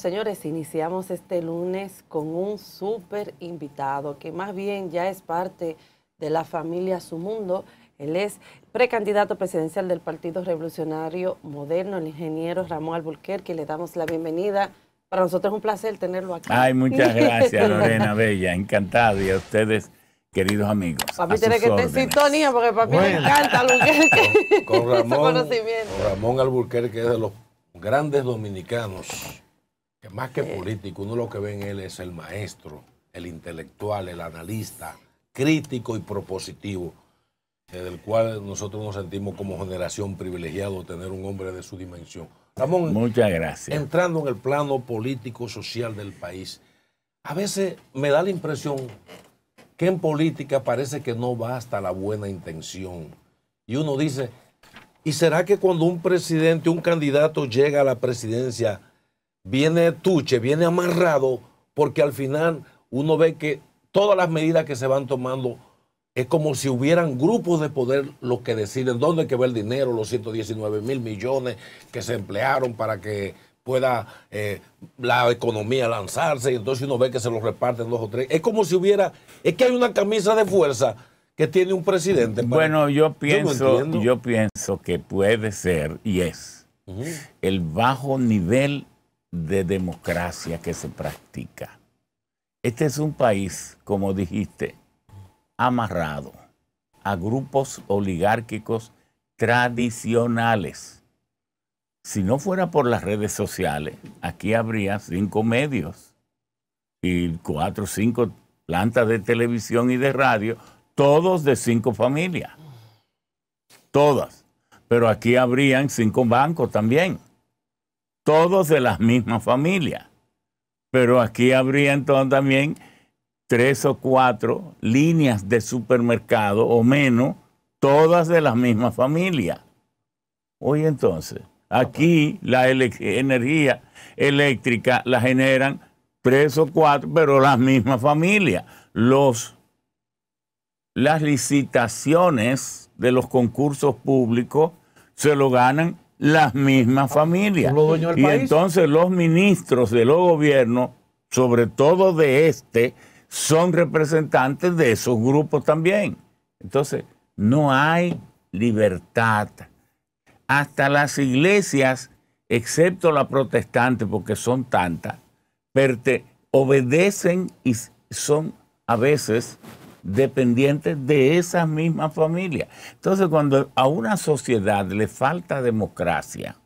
Señores, iniciamos este lunes con un súper invitado que más bien ya es parte de la familia Su Mundo. Él es precandidato presidencial del Partido Revolucionario Moderno, el ingeniero Ramón Alburquerque. Le damos la bienvenida. Para nosotros es un placer tenerlo aquí. Ay, muchas gracias, Lorena Bella. Encantado. Y a ustedes, queridos amigos. Papi tiene que estar en sintonía porque papi le encanta Alburquerque. Con Ramón Alburquerque es de los grandes dominicanos que más que político, uno lo que ve en él es el maestro, el intelectual, el analista, crítico y propositivo, del cual nosotros nos sentimos como generación privilegiada de tener un hombre de su dimensión. Ramón, muchas gracias. Entrando en el plano político, social del país, a veces me da la impresión que en política parece que no basta la buena intención. Y uno dice, ¿y será que cuando un presidente, un candidato llega a la presidencia, viene tuche, viene amarrado? Porque al final uno ve que todas las medidas que se van tomando es como si hubieran grupos de poder los que deciden dónde que va el dinero, los 119.000 millones que se emplearon para que pueda la economía lanzarse, y entonces uno ve que se los reparten 2 o 3. Es como si hubiera, es que hay una camisa de fuerza que tiene un presidente. Bueno, yo pienso que puede ser y es el bajo nivel de democracia que se practica. Este es un país, como dijiste, amarrado a grupos oligárquicos tradicionales. Si no fuera por las redes sociales, aquí habría 5 medios y 4 o 5 plantas de televisión y de radio, todos de 5 familias. Todas. Pero aquí habrían 5 bancos también, todos de las mismas familias. Pero aquí habría entonces también 3 o 4 líneas de supermercado o menos, todas de la misma familia. Oye, entonces, aquí la energía eléctrica la generan 3 o 4, pero las mismas familias. Las licitaciones de los concursos públicos se lo ganan las mismas familias. Y entonces los ministros de los gobiernos, sobre todo de son representantes de esos grupos también. Entonces, no hay libertad. Hasta las iglesias, excepto la protestante, porque son tantas, obedecen y son a veces dependientes de esas mismas familias. Entonces, cuando a una sociedad le falta democracia,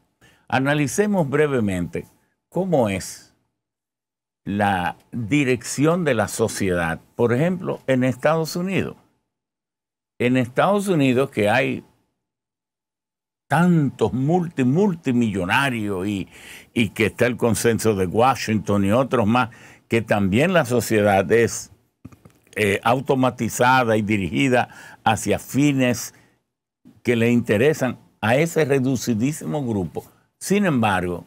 analicemos brevemente cómo es la dirección de la sociedad. Por ejemplo, en Estados Unidos. En Estados Unidos, que hay tantos multimillonarios y que está el consenso de Washington y otros más, que también la sociedad es automatizada y dirigida hacia fines que le interesan a ese reducidísimo grupo. Sin embargo,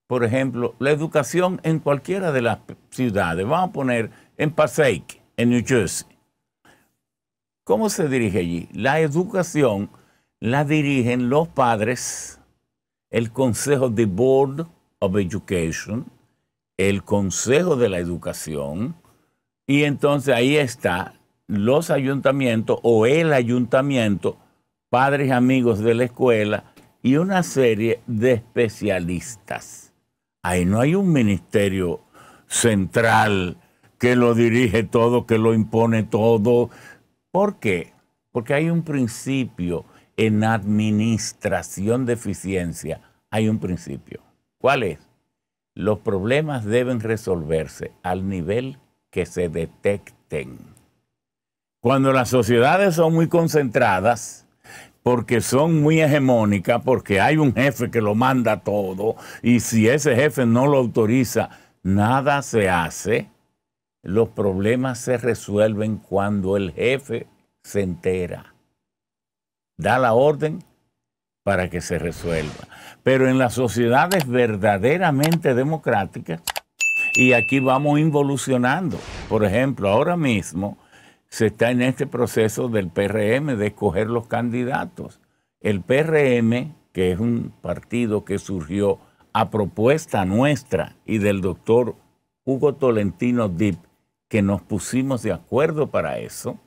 por ejemplo, la educación en cualquiera de las ciudades, vamos a poner en Passaic, en New Jersey. ¿Cómo se dirige allí? La educación la dirigen los padres, el Consejo de Board of Education, el Consejo de la Educación, y entonces ahí está los ayuntamientos o el ayuntamiento, padres amigos de la escuela y una serie de especialistas. Ahí no hay un ministerio central que lo dirige todo, que lo impone todo. ¿Por qué? Porque hay un principio en administración de eficiencia. Hay un principio. ¿Cuál es? Los problemas deben resolverse al nivel que se detecten. Cuando las sociedades son muy concentradas, porque son muy hegemónicas, porque hay un jefe que lo manda todo, y si ese jefe no lo autoriza, nada se hace. Los problemas se resuelven cuando el jefe se entera, da la orden para que se resuelva. Pero en las sociedades verdaderamente democráticas, y aquí vamos involucionando, por ejemplo, ahora mismo se está en este proceso del PRM de escoger los candidatos. El PRM, que es un partido que surgió a propuesta nuestra y del doctor Hugo Tolentino Dip, que nos pusimos de acuerdo para eso,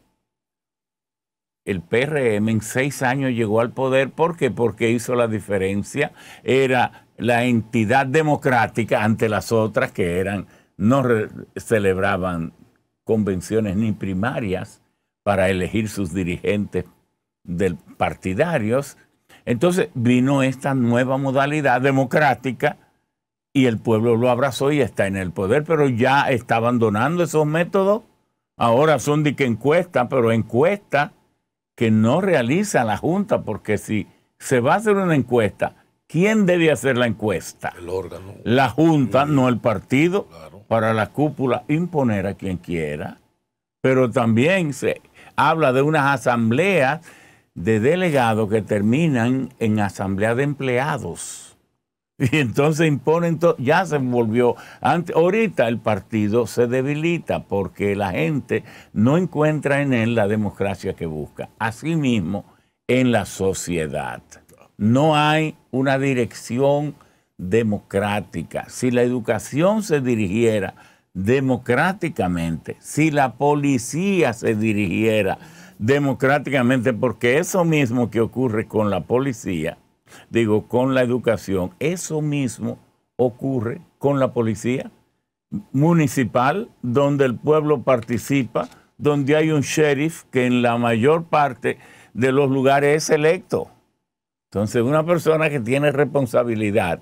el PRM en 6 años llegó al poder. ¿Por qué? Porque hizo la diferencia. Era la entidad democrática ante las otras que eran, no celebraban convenciones ni primarias para elegir sus dirigentes partidarios. Entonces vino esta nueva modalidad democrática y el pueblo lo abrazó y está en el poder, pero ya está abandonando esos métodos. Ahora son de que encuesta, pero encuesta que no realiza la Junta, porque si se va a hacer una encuesta, ¿quién debe hacer la encuesta? El órgano. La Junta, no el partido. Claro. Para la cúpula imponer a quien quiera. Pero también se habla de unas asambleas de delegados que terminan en asamblea de empleados. Y entonces imponen todo, ya se volvió. Ahorita el partido se debilita porque la gente no encuentra en él la democracia que busca. Asimismo, en la sociedad no hay una dirección democrática. Si la educación se dirigiera democráticamente, si la policía se dirigiera democráticamente, porque eso mismo que ocurre con la policía, digo, con la educación, eso mismo ocurre con la policía municipal, donde el pueblo participa, donde hay un sheriff que en la mayor parte de los lugares es electo. Entonces, una persona que tiene responsabilidad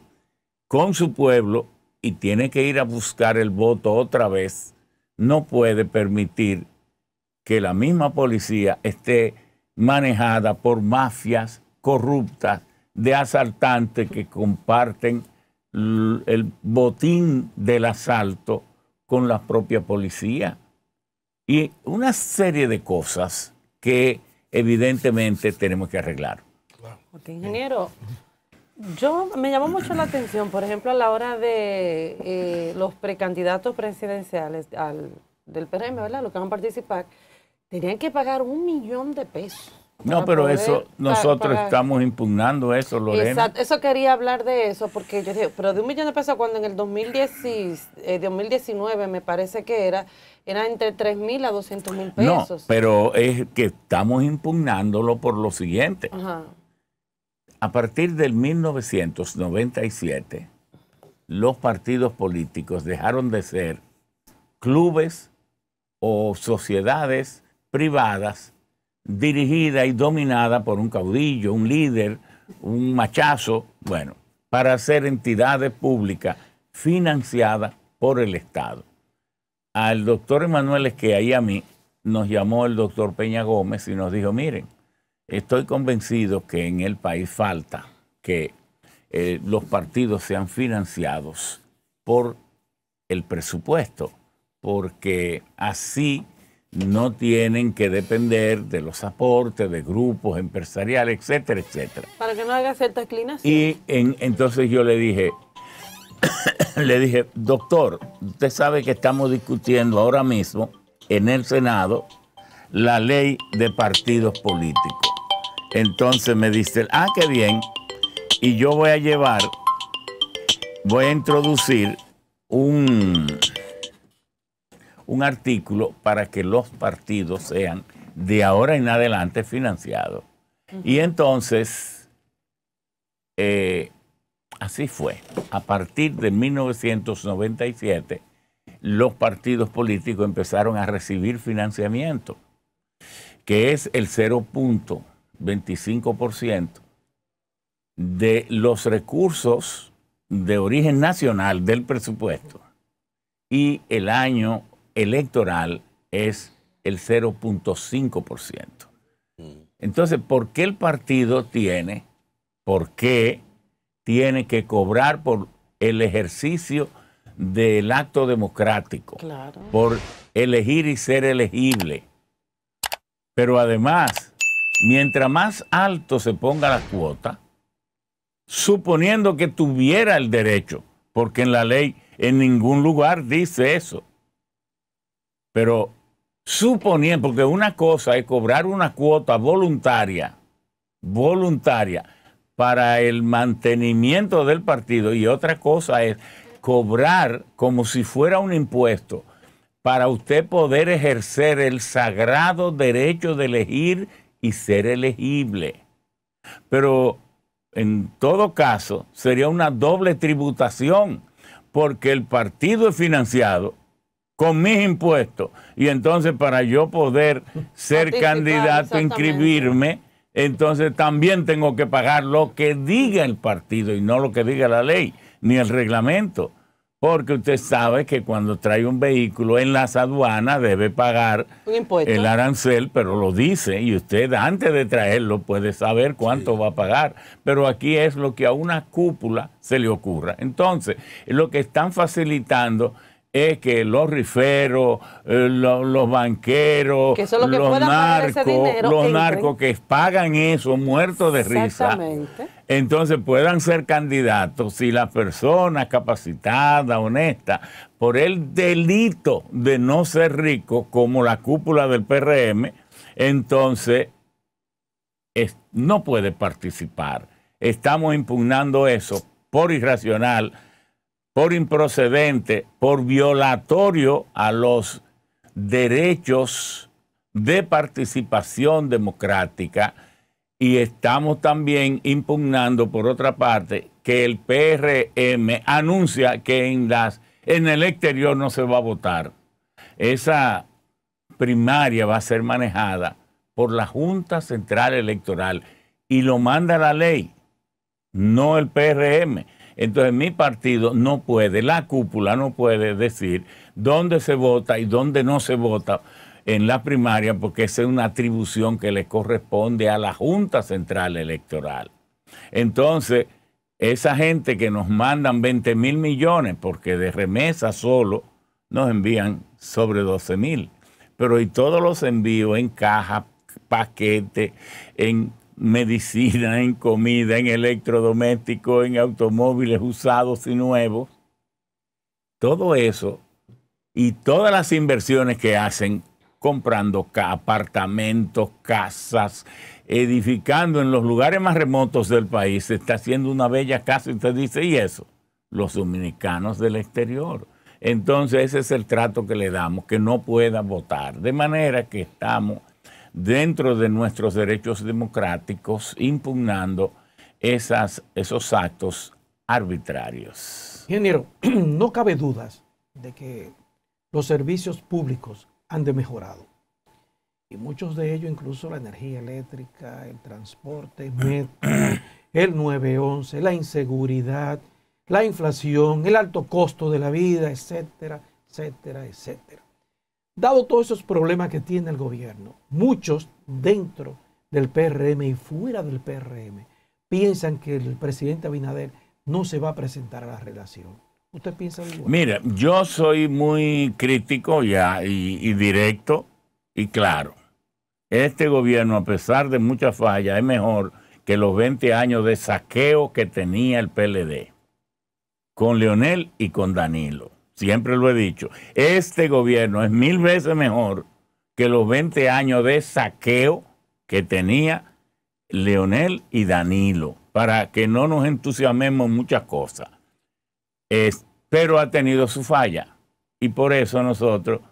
con su pueblo y tiene que ir a buscar el voto otra vez, no puede permitir que la misma policía esté manejada por mafias corruptas de asaltantes que comparten el botín del asalto con la propia policía. Y una serie de cosas que evidentemente tenemos que arreglar. Ok, ingeniero, me llamó mucho la atención, por ejemplo, a la hora de los precandidatos presidenciales del PRM, ¿verdad? Los que van a participar, tenían que pagar $1 millón de pesos. No, pero eso, nosotros estamos impugnando eso, Lorena. Exacto, eso quería hablar de eso, porque yo dije, pero de $1 millón de pesos cuando en el 2019 me parece que era entre 3,000 a 200,000 pesos. No, pero es que estamos impugnándolo por lo siguiente. Ajá. A partir del 1997, los partidos políticos dejaron de ser clubes o sociedades privadas dirigida y dominada por un caudillo, un líder, un machazo, bueno, para ser entidades públicas financiadas por el Estado. Al doctor Emanuel Esquea y a mí nos llamó el doctor Peña Gómez y nos dijo, miren, estoy convencido que en el país falta que los partidos sean financiados por el presupuesto, porque así no tienen que depender de los aportes de grupos empresariales, etcétera, etcétera. Para que no haga cierta inclinación. Y entonces yo le dije, doctor, usted sabe que estamos discutiendo ahora mismo en el Senado la ley de partidos políticos. Entonces me dice, qué bien, y yo voy a introducir un artículo para que los partidos sean de ahora en adelante financiados. Y entonces, así fue. A partir de 1997, los partidos políticos empezaron a recibir financiamiento, que es el 0.25% de los recursos de origen nacional del presupuesto. Y el año electoral es el 0.5%. Entonces, ¿por qué el partido tiene que cobrar por el ejercicio del acto democrático? Claro. Por elegir y ser elegible. Pero además, mientras más alto se ponga la cuota, suponiendo que tuviera el derecho, porque en la ley en ningún lugar dice eso, pero suponiendo, porque una cosa es cobrar una cuota voluntaria, para el mantenimiento del partido y otra cosa es cobrar como si fuera un impuesto para usted poder ejercer el sagrado derecho de elegir y ser elegible. Pero en todo caso sería una doble tributación porque el partido es financiado con mis impuestos y entonces para yo poder ser candidato, inscribirme, entonces también tengo que pagar lo que diga el partido y no lo que diga la ley ni el reglamento. Porque usted sabe que cuando trae un vehículo en las aduanas debe pagar el arancel, pero lo dice y usted antes de traerlo puede saber cuánto va a pagar. Pero aquí es lo que a una cúpula se le ocurra. Entonces, lo que están facilitando es que los riferos, los banqueros, los narcos que pagan eso muertos de risa, entonces puedan ser candidatos si la persona capacitada, honesta, por el delito de no ser rico, como la cúpula del PRM, entonces no puede participar. Estamos impugnando eso por irracional, por improcedente, por violatorio a los derechos de participación democrática y estamos también impugnando, por otra parte, que el PRM anuncia que en el exterior no se va a votar. Esa primaria va a ser manejada por la Junta Central Electoral y lo manda la ley, no el PRM. Entonces mi partido no puede, la cúpula no puede decir dónde se vota y dónde no se vota en la primaria porque esa es una atribución que le corresponde a la Junta Central Electoral. Entonces, esa gente que nos mandan 20,000 millones, porque de remesa solo nos envían sobre 12,000, pero y todos los envíos en caja, paquete, en medicina, en comida, en electrodomésticos, en automóviles usados y nuevos, todo eso y todas las inversiones que hacen comprando apartamentos, casas, edificando en los lugares más remotos del país, se está haciendo una bella casa y usted dice, ¿y eso? Los dominicanos del exterior. Entonces ese es el trato que le damos, que no pueda votar, de manera que estamos dentro de nuestros derechos democráticos, impugnando esos actos arbitrarios. Ingeniero, no cabe dudas de que los servicios públicos han mejorado. Y muchos de ellos, incluso la energía eléctrica, el transporte, metro, el 911, la inseguridad, la inflación, el alto costo de la vida, etcétera, etcétera, etcétera. Dado todos esos problemas que tiene el gobierno, muchos dentro del PRM y fuera del PRM piensan que el presidente Abinader no se va a presentar a la reelección. ¿Usted piensa igual? Mira, yo soy muy crítico y directo y claro. Este gobierno, a pesar de muchas fallas, es mejor que los 20 años de saqueo que tenía el PLD con Leonel y con Danilo. Siempre lo he dicho, este gobierno es 1000 veces mejor que los 20 años de saqueo que tenía Leonel y Danilo, para que no nos entusiasmemos en muchas cosas. Pero ha tenido su falla y por eso nosotros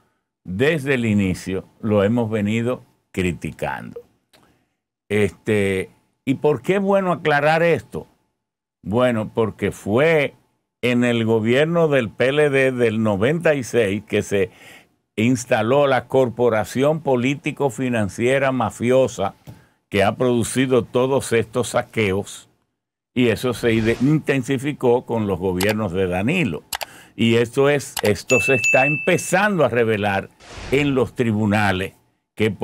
desde el inicio lo hemos venido criticando. ¿Y por qué es bueno aclarar esto? Bueno, porque fue en el gobierno del PLD del 96 que se instaló la corporación político-financiera mafiosa que ha producido todos estos saqueos y eso se intensificó con los gobiernos de Danilo. Y esto se está empezando a revelar en los tribunales que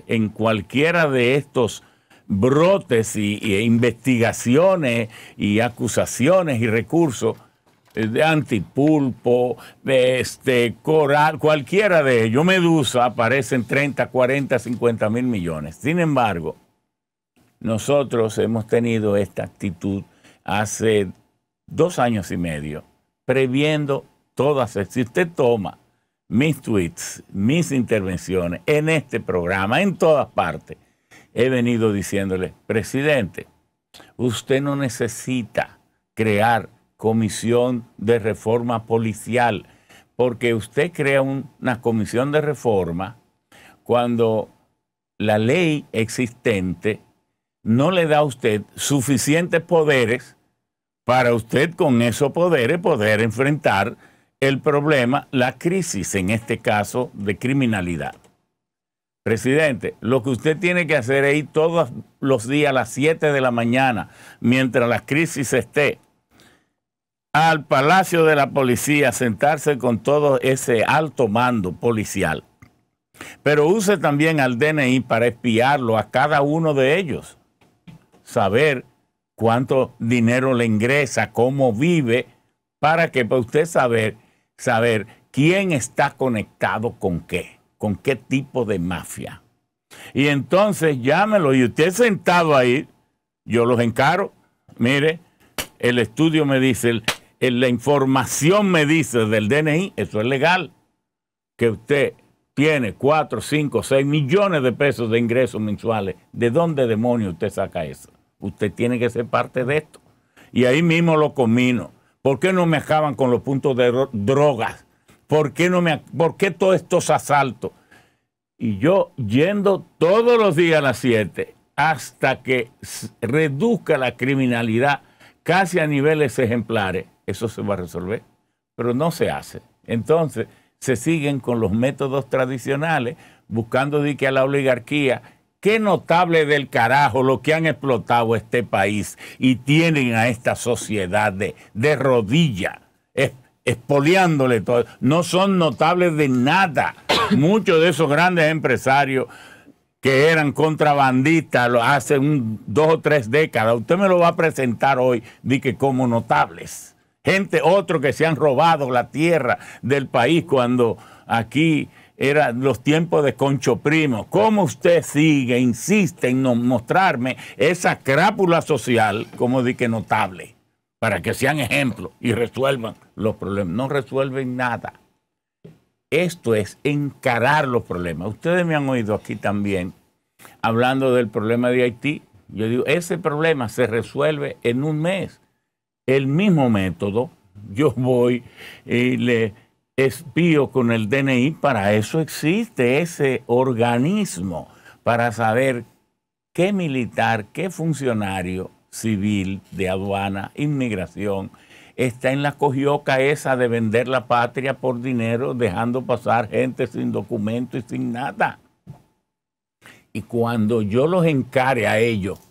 en cualquiera de estos brotes y investigaciones y acusaciones y recursos de Antipulpo, Coral, cualquiera de ellos, Medusa, aparecen 30, 40, 50 mil millones. Sin embargo, nosotros hemos tenido esta actitud hace 2 años y medio, previendo todas. Si usted toma mis tweets, mis intervenciones en este programa, en todas partes, he venido diciéndole, presidente, Usted no necesita crear comisión de reforma policial, porque usted crea una comisión de reforma cuando la ley existente no le da a usted suficientes poderes para usted con esos poderes poder enfrentar el problema, la crisis, en este caso, de criminalidad. Presidente, lo que usted tiene que hacer es ir todos los días a las 7 de la mañana, mientras la crisis esté, al Palacio de la Policía, sentarse con todo ese alto mando policial. Pero use también al DNI para espiarlo a cada uno de ellos. Saber cuánto dinero le ingresa, cómo vive, para que para usted saber quién está conectado con qué tipo de mafia. Y entonces llámelo y usted sentado ahí, yo los encaro. Mire, el estudio me dice, la información me dice del DNI, eso es legal, que usted tiene 4, 5, 6 millones de pesos de ingresos mensuales. ¿De dónde demonios usted saca eso? Usted tiene que ser parte de esto. Y ahí mismo lo combino. ¿Por qué no me acaban con los puntos de drogas? ¿Por qué todos estos asaltos? Y yo yendo todos los días a las 7 hasta que reduzca la criminalidad casi a niveles ejemplares, eso se va a resolver. Pero no se hace. Entonces se siguen con los métodos tradicionales, buscando de que a la oligarquía, qué notable del carajo lo que han explotado este país y tienen a esta sociedad de rodilla, expoliándole todo. No son notables de nada. Muchos de esos grandes empresarios que eran contrabandistas hace 2 o 3 décadas, usted me lo va a presentar hoy, de que como notables. Otros que se han robado la tierra del país cuando aquí eran los tiempos de Concho Primo. ¿Cómo usted insiste en mostrarme esa crápula social como de que notable? Para que sean ejemplos y resuelvan los problemas. No resuelven nada. Esto es encarar los problemas. Ustedes me han oído aquí también hablando del problema de Haití. Yo digo, ese problema se resuelve en un mes. El mismo método, yo voy y le espío con el DNI, para eso existe ese organismo, para saber qué militar, qué funcionario civil de aduana, inmigración, está en la cojioca esa de vender la patria por dinero, dejando pasar gente sin documento y sin nada. Y cuando yo los encare a ellos,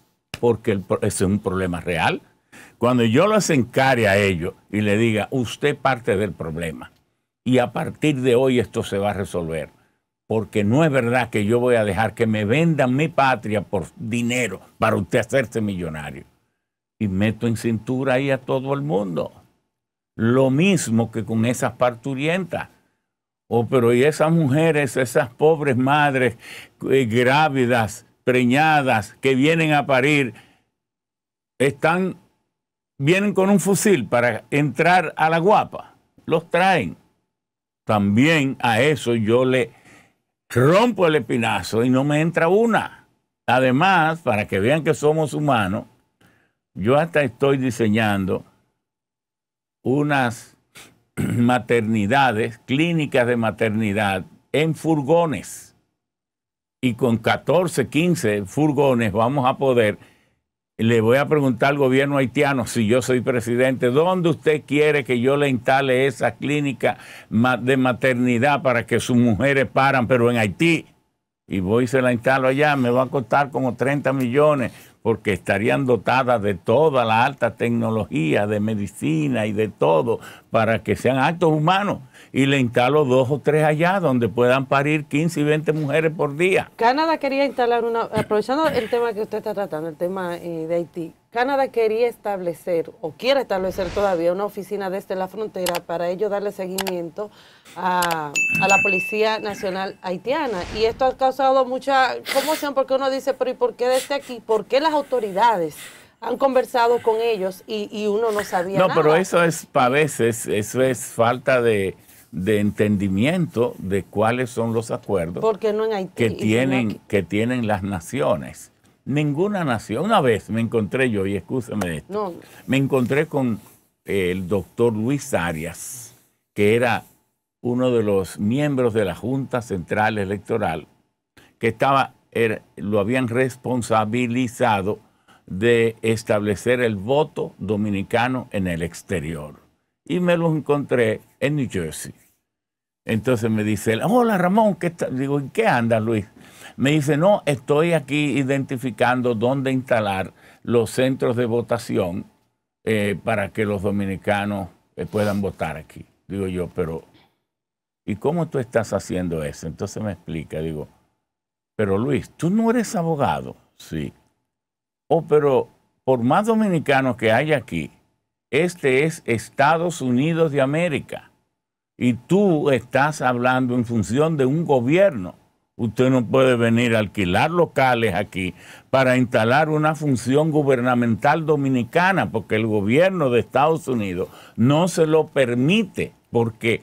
porque ese es un problema real, cuando yo los encare a ellos y le diga, usted parte del problema y a partir de hoy esto se va a resolver, porque no es verdad que yo voy a dejar que me vendan mi patria por dinero para usted hacerse millonario. Y meto en cintura ahí a todo el mundo. Lo mismo que con esas parturientas. Pero y esas mujeres, esas pobres madres grávidas, preñadas, que vienen a parir, vienen con un fusil para entrar a la guapa. Los traen. También a eso yo le rompo el espinazo y no me entra una. Además, para que vean que somos humanos, yo hasta estoy diseñando unas maternidades, clínicas de maternidad en furgones. Y con 14, 15 furgones vamos a poder. Le voy a preguntar al gobierno haitiano, si yo soy presidente, ¿dónde usted quiere que yo le instale esa clínica de maternidad para que sus mujeres paran, pero en Haití? Y voy y se la instalo allá, me va a costar como 30 millones, porque estarían dotadas de toda la alta tecnología, de medicina y de todo, para que sean actos humanos. Y le instalo 2 o 3 allá, donde puedan parir 15 y 20 mujeres por día. Canadá quería instalar aprovechando el tema que usted está tratando, el tema de Haití, Canadá quería establecer, o quiere establecer todavía, una oficina desde la frontera para ello darle seguimiento a la Policía Nacional Haitiana. Y esto ha causado mucha conmoción, porque uno dice, pero ¿y por qué desde aquí? ¿Por qué las autoridades han conversado con ellos y uno no sabía nada? No, pero eso es, a veces, eso es falta de entendimiento de cuáles son los acuerdos porque no en Haití, que tienen las naciones. ninguna nación. Una vez me encontré yo, y escúchame de esto, No, me encontré con el doctor Luis Arias, que era uno de los miembros de la Junta Central Electoral, que lo habían responsabilizado de establecer el voto dominicano en el exterior. Y me lo encontré en New Jersey. Entonces me dice, hola Ramón, ¿qué tal? Digo, ¿en qué andas, Luis? Me dice, no, estoy aquí identificando dónde instalar los centros de votación para que los dominicanos puedan votar aquí. Digo yo, pero ¿y cómo tú estás haciendo eso? Entonces me explica, digo, pero Luis, ¿tú no eres abogado? Sí. Oh, pero por más dominicanos que hay aquí, este es Estados Unidos de América. Y tú estás hablando en función de un gobierno. Usted no puede venir a alquilar locales aquí para instalar una función gubernamental dominicana, porque el gobierno de Estados Unidos no se lo permite, porque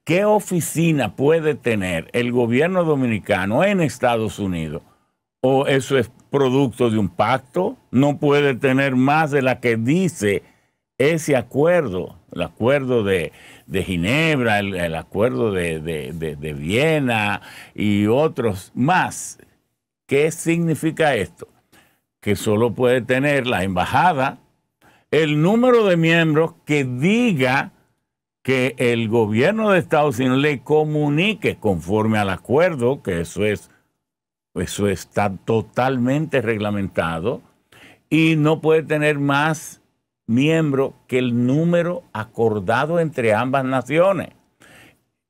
¿qué oficina puede tener el gobierno dominicano en Estados Unidos? ¿O eso es producto de un pacto? No puede tener más de la que dice ese acuerdo, el acuerdo de Ginebra, el acuerdo de Viena y otros más. ¿Qué significa esto? Que solo puede tener la embajada el número de miembros que diga que el gobierno de Estados Unidos le comunique conforme al acuerdo, que eso está totalmente reglamentado, y no puede tener más miembro que el número acordado entre ambas naciones.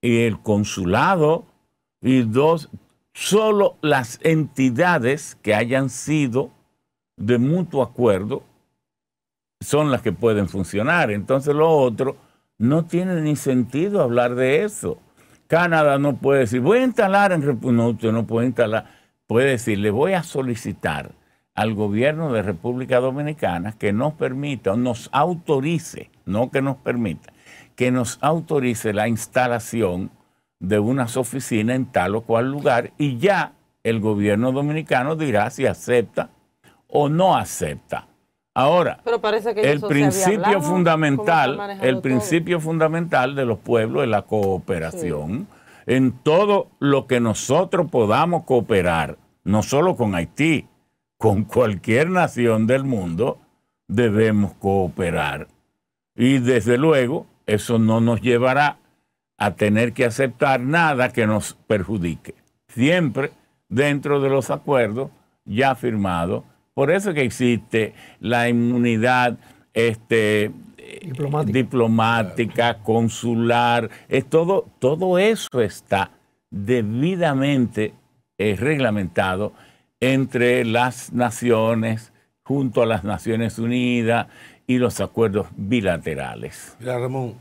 Y el consulado y solo las entidades que hayan sido de mutuo acuerdo son las que pueden funcionar. Entonces lo otro no tiene ni sentido hablar de eso. Canadá no puede decir, voy a instalar en República. No, usted no puede instalar. Puede decir, le voy a solicitar al gobierno de República Dominicana que nos permita, o nos autorice, no que nos permita, que nos autorice la instalación de unas oficinas en tal o cual lugar, y ya el gobierno dominicano dirá si acepta o no acepta. Ahora, pero parece que el principio fundamental de los pueblos es la cooperación. Sí. En todo lo que nosotros podamos cooperar, no solo con Haití, con cualquier nación del mundo, debemos cooperar. Y desde luego, eso no nos llevará a tener que aceptar nada que nos perjudique. Siempre dentro de los acuerdos ya firmados. Por eso que existe la inmunidad diplomática, consular. Todo eso está debidamente reglamentado entre las naciones, junto a las Naciones Unidas y los acuerdos bilaterales. Mira, Ramón,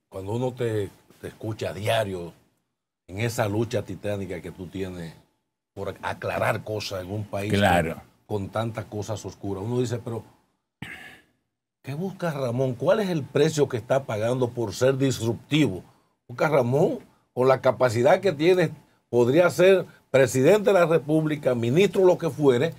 cuando uno te escucha a diario en esa lucha titánica que tú tienes por aclarar cosas en un país con tantas cosas oscuras, uno dice, pero ¿qué busca Ramón? ¿Cuál es el precio que está pagando por ser disruptivo? Busca Ramón, con la capacidad que tiene, podría ser presidente de la República, ministro, lo que fuere,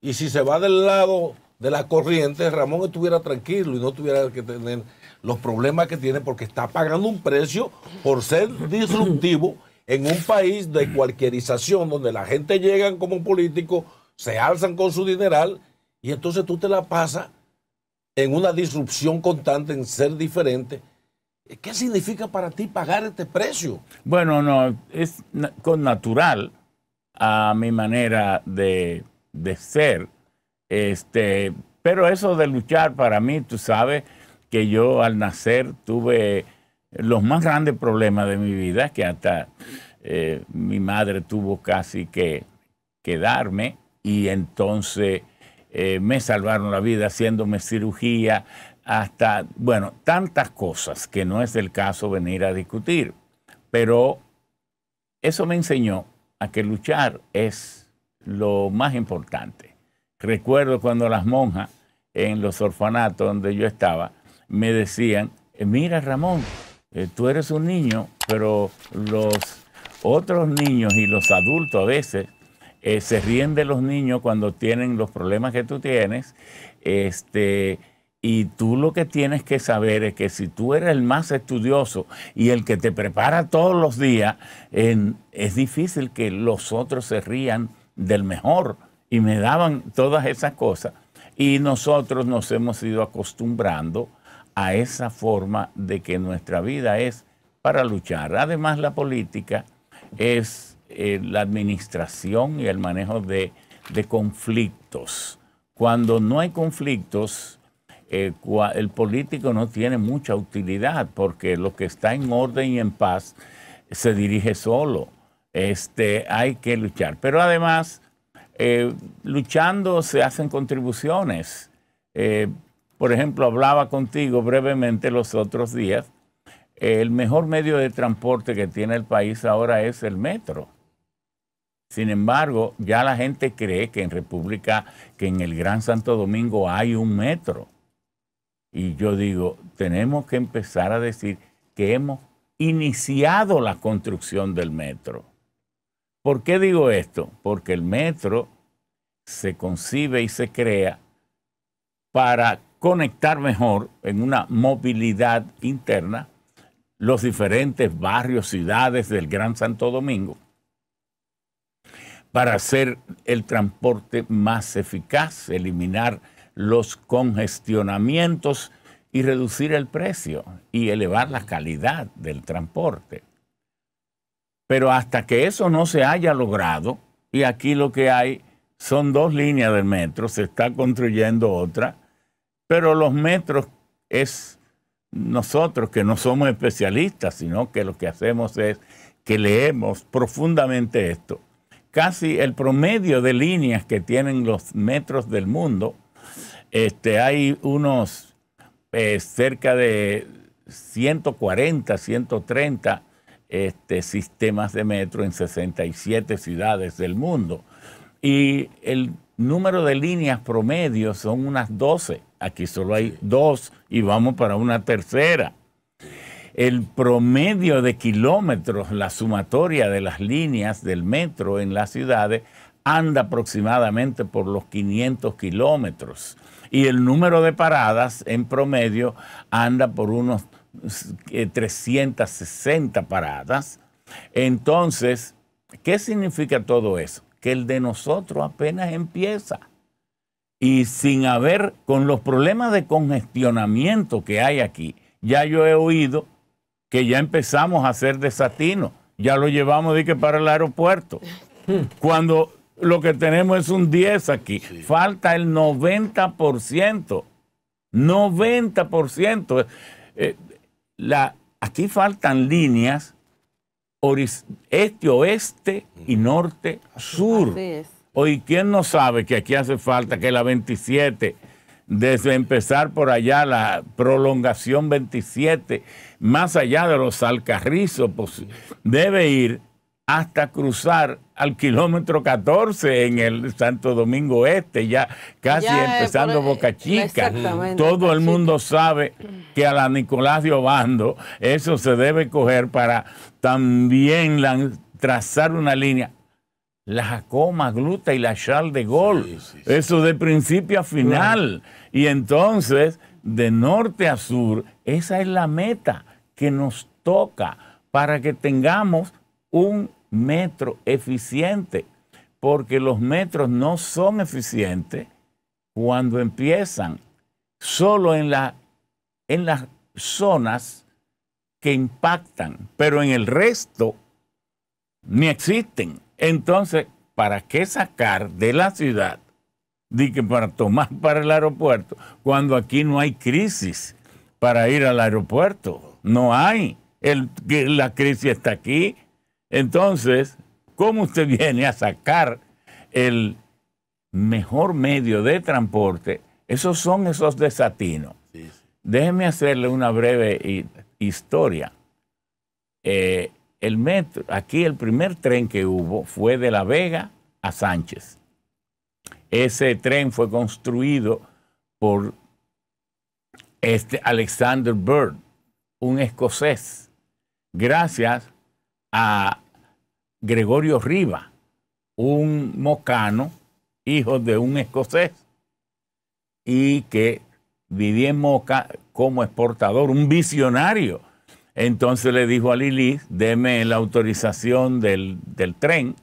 y si se va del lado de la corriente, Ramón estuviera tranquilo y no tuviera que tener los problemas que tiene, porque está pagando un precio por ser disruptivo en un país de cualquierización, donde la gente llega como político, se alzan con su dineral, y entonces tú te la pasas en una disrupción constante, en ser diferente. ¿Qué significa para ti pagar este precio? Bueno, no, es con natural a mi manera de ser. Pero eso de luchar para mí, tú sabes que yo al nacer tuve los más grandes problemas de mi vida, que hasta mi madre tuvo casi que darme, y entonces me salvaron la vida haciéndome cirugía, hasta, bueno, tantas cosas que no es el caso venir a discutir. Pero eso me enseñó a que luchar es lo más importante. Recuerdo cuando las monjas en los orfanatos donde yo estaba me decían, mira Ramón, tú eres un niño, pero los otros niños y los adultos a veces se ríen de los niños cuando tienen los problemas que tú tienes, y tú lo que tienes que saber es que si tú eres el más estudioso y el que te prepara todos los días, es difícil que los otros se rían del mejor. Y me daban todas esas cosas. Y nosotros nos hemos ido acostumbrando a esa forma de que nuestra vida es para luchar. Además, la política es la administración y el manejo de conflictos. Cuando no hay conflictos, el político no tiene mucha utilidad, porque lo que está en orden y en paz se dirige solo. Hay que luchar. Pero además, luchando se hacen contribuciones. Por ejemplo, hablaba contigo brevemente los otros días. El mejor medio de transporte que tiene el país ahora es el metro. Sin embargo, ya la gente cree que en el Gran Santo Domingo hay un metro. Y yo digo, tenemos que empezar a decir que hemos iniciado la construcción del metro. ¿Por qué digo esto? Porque el metro se concibe y se crea para conectar mejor en una movilidad interna los diferentes barrios, ciudades del Gran Santo Domingo, para hacer el transporte más eficaz, eliminar los congestionamientos y reducir el precio y elevar la calidad del transporte. Pero hasta que eso no se haya logrado, y aquí lo que hay son 2 líneas del metro, se está construyendo otra, pero los metros es nosotros que no somos especialistas, sino que lo que hacemos es que leemos profundamente esto. Casi el promedio de líneas que tienen los metros del mundo, hay unos cerca de 140, 130 sistemas de metro en 67 ciudades del mundo. Y el número de líneas promedio son unas 12. Aquí solo hay 2 y vamos para una tercera. El promedio de kilómetros, la sumatoria de las líneas del metro en las ciudades, anda aproximadamente por los 500 kilómetros. Y el número de paradas en promedio anda por unos 360 paradas. Entonces, ¿qué significa todo eso? Que el de nosotros apenas empieza. Y sin haber, con los problemas de congestionamiento que hay aquí, ya yo he oído que ya empezamos a hacer desatinos. Ya lo llevamos para el aeropuerto. Cuando lo que tenemos es un 10 aquí. Sí. Falta el 90%. 90%. Aquí faltan líneas este-oeste y norte-sur. Así es. Hoy, ¿quién no sabe que aquí hace falta que la 27, desde empezar por allá la prolongación 27, más allá de los Alcarrizos, pues, debe ir hasta cruzar al kilómetro 14 en el Santo Domingo Este, ya casi ya empezando Boca Chica. Todo el mundo sabe que a la Nicolás de Obando eso se debe coger para también trazar una línea. La Jacob Magluta y la Charles de Gaulle, sí. Eso de principio a final. Claro. Y entonces, de norte a sur, esa es la meta que nos toca para que tengamos un metro eficiente, porque los metros no son eficientes cuando empiezan solo en las zonas que impactan, pero en el resto ni existen. Entonces, ¿para qué sacar de la ciudad para tomar para el aeropuerto cuando aquí no hay crisis para ir al aeropuerto? No hay. La crisis está aquí. Entonces, ¿cómo usted viene a sacar el mejor medio de transporte? Esos son esos desatinos. Sí. Déjeme hacerle una breve historia. El metro, aquí el primer tren que hubo fue de La Vega a Sánchez. Ese tren fue construido por Alexander Bird, un escocés, gracias a Gregorio Riva, un mocano, hijo de un escocés, y que vivía en Moca como exportador, un visionario. Entonces le dijo a Lilith, deme la autorización del tren,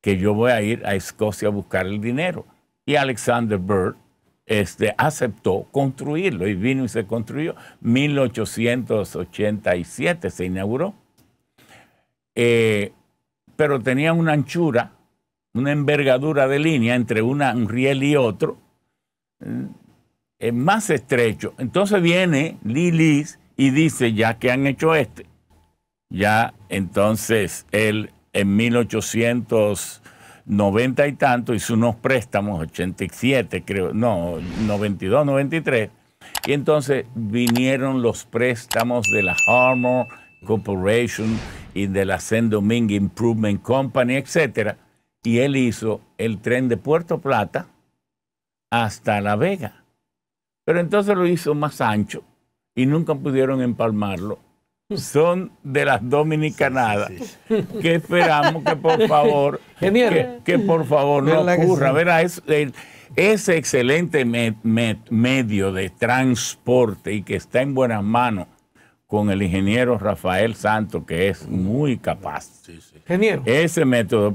que yo voy a ir a Escocia a buscar el dinero. Y Alexander Bird aceptó construirlo y vino y se construyó. 1887 se inauguró. Pero tenía una anchura, una envergadura de línea entre un riel y otro, más estrecho. Entonces viene Lilith y dice, ya que han hecho ya entonces él en 1890 y tanto hizo unos préstamos, 87 creo, no, 92, 93, y entonces vinieron los préstamos de la Harmor Corporation y de la Saint-Domingue Improvement Company, etcétera, y él hizo el tren de Puerto Plata hasta La Vega. Pero entonces lo hizo más ancho y nunca pudieron empalmarlo. Son de las dominicanadas que esperamos que por favor, que por favor no ocurra. Verá, ese excelente medio de transporte y que está en buenas manos con el ingeniero Rafael Santos, que es muy capaz. Ingeniero. Ese método,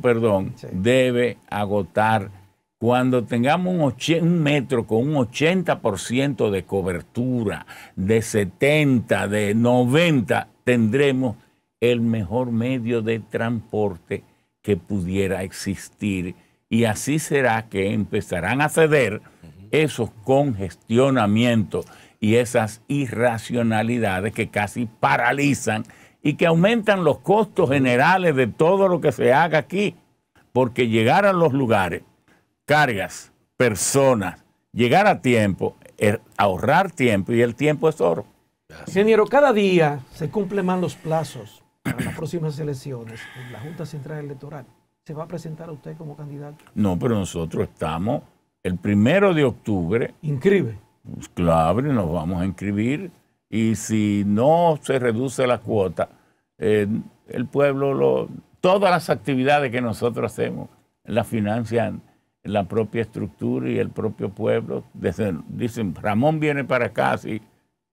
debe agotar. Cuando tengamos un metro con un 80% de cobertura, de 70, de 90, tendremos el mejor medio de transporte que pudiera existir. Y así será que empezarán a ceder esos congestionamientos y esas irracionalidades que casi paralizan y que aumentan los costos generales de todo lo que se haga aquí. Porque llegar a los lugares, cargas, personas, llegar a tiempo, ahorrar tiempo, y el tiempo es oro. Ingeniero, cada día se cumplen más los plazos para las próximas elecciones en la Junta Central Electoral. ¿Se va a presentar a usted como candidato? No, pero nosotros estamos el 1 de octubre. ¿Inscribe? Pues claro, nos vamos a inscribir, y si no se reduce la cuota, el pueblo, todas las actividades que nosotros hacemos las financian la propia estructura y el propio pueblo. Dicen, Ramón viene para acá, así,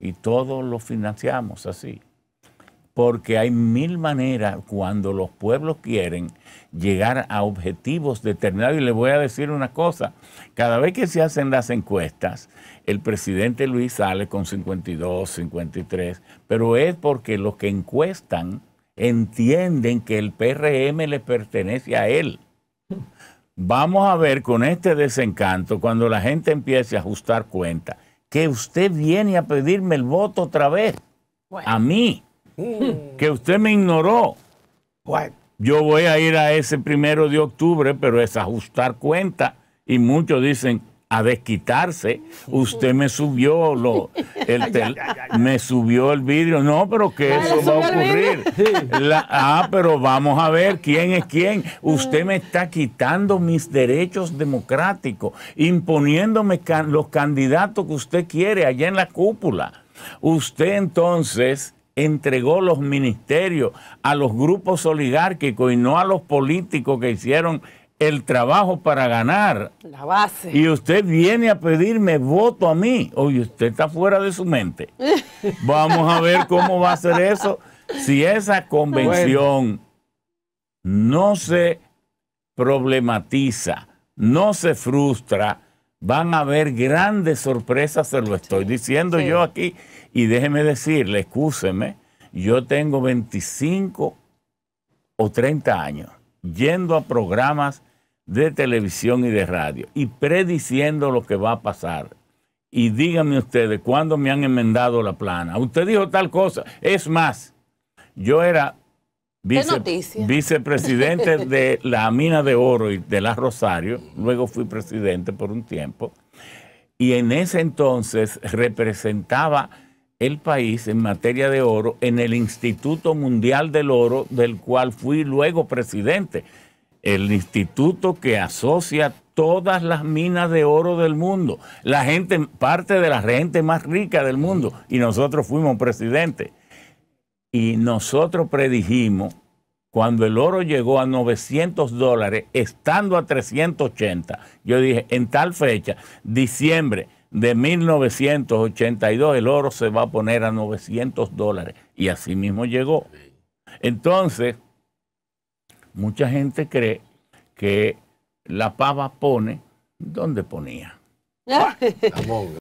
y todos lo financiamos así. Porque hay mil maneras cuando los pueblos quieren llegar a objetivos determinados. Y les voy a decir una cosa, cada vez que se hacen las encuestas, el presidente Luis sale con 52, 53, pero es porque los que encuestan entienden que el PRM le pertenece a él. Vamos a ver con este desencanto, cuando la gente empiece a ajustar cuentas, que usted viene a pedirme el voto otra vez, a mí, que usted me ignoró. Yo voy a ir a ese 1 de octubre, pero es ajustar cuentas, y muchos dicen, a desquitarse. Usted me subió me subió el vidrio. No, pero que eso va a ocurrir. Pero vamos a ver quién es quién. Usted me está quitando mis derechos democráticos, imponiéndome los candidatos que usted quiere allá en la cúpula. Usted entonces entregó los ministerios a los grupos oligárquicos y no a los políticos que hicieron el trabajo para ganar. La base. Y usted viene a pedirme voto a mí. Oye, usted está fuera de su mente. Vamos a ver cómo va a ser eso. Si esa convención no se problematiza, no se frustra, van a haber grandes sorpresas, se lo estoy diciendo yo aquí. Y déjeme decirle, excúseme, yo tengo 25 o 30 años yendo a programas de televisión y de radio y prediciendo lo que va a pasar. Y díganme ustedes, ¿cuándo me han enmendado la plana? Usted dijo tal cosa. Es más, yo era vicepresidente de la mina de oro y de la Rosario, luego fui presidente por un tiempo, y en ese entonces representaba el país en materia de oro en el Instituto Mundial del Oro, del cual fui luego presidente. El instituto que asocia todas las minas de oro del mundo, la gente, parte de la gente más rica del mundo, y nosotros fuimos presidentes. Y nosotros predijimos cuando el oro llegó a $900, estando a 380, yo dije, en tal fecha, diciembre de 1982, el oro se va a poner a $900. Y así mismo llegó. Entonces, mucha gente cree que la pava pone donde ponía. Ramón,